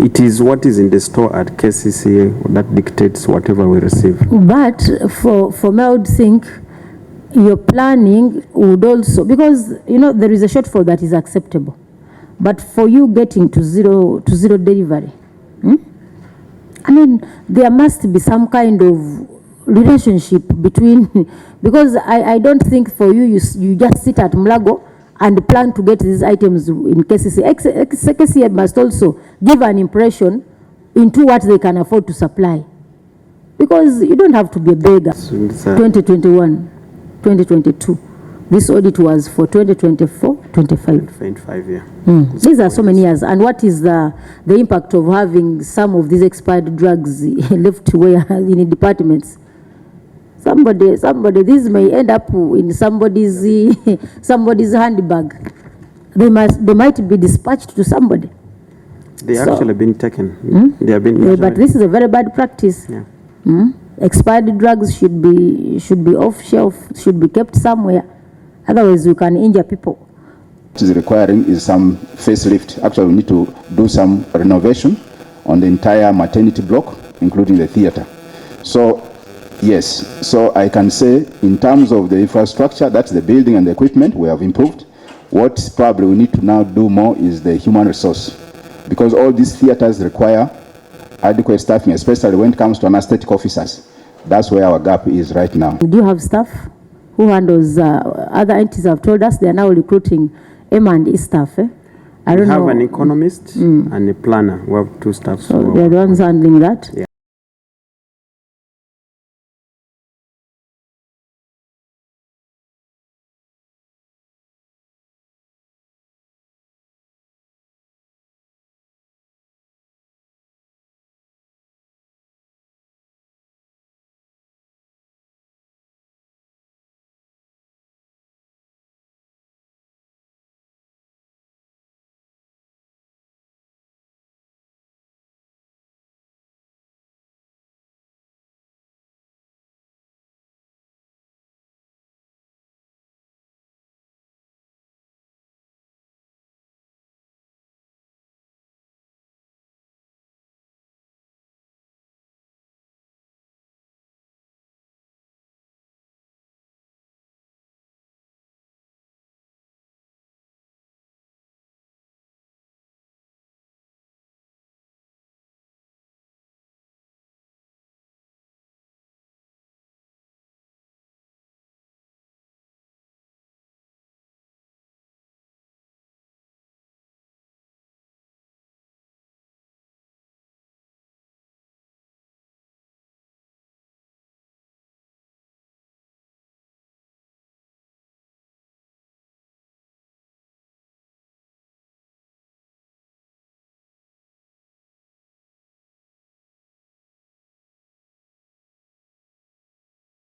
It is what is in the store at KCCA that dictates whatever we receive. But for me, I would think your planning would also, because you know there is a shortfall that is acceptable, but for you getting to zero delivery, I mean there must be some kind of relationship between because I don't think for you just sit at Mulago and plan to get these items in KCCA. KCCA must also give an impression into what they can afford to supply, because you don't have to be a beggar. 2021, 2022. This audit was for 2024, 25. 25, yeah. These are so many years. And what is the impact of having some of these expired drugs left where in departments? Somebody, this may end up in somebody's handbag. They might be dispatched to somebody. They actually been taken. They have been. Yeah, but this is a very bad practice. Yeah. Expired drugs should be off shelf, should be kept somewhere. Otherwise, you can injure people. What is requiring is some facelift. Actually, we need to do some renovation on the entire maternity block, including the theater. So, yes, so I can say in terms of the infrastructure, that's the building and the equipment, we have improved. What probably we need to now do more is the human resource, because all these theaters require adequate staffing, especially when it comes to anesthetic officers. That's where our gap is right now. Do you have staff who handles other entities? Have told us they are now recruiting M&E staff. I don't know. We have an economist and a planner. We have two staff. So they're the ones handling that. Yeah.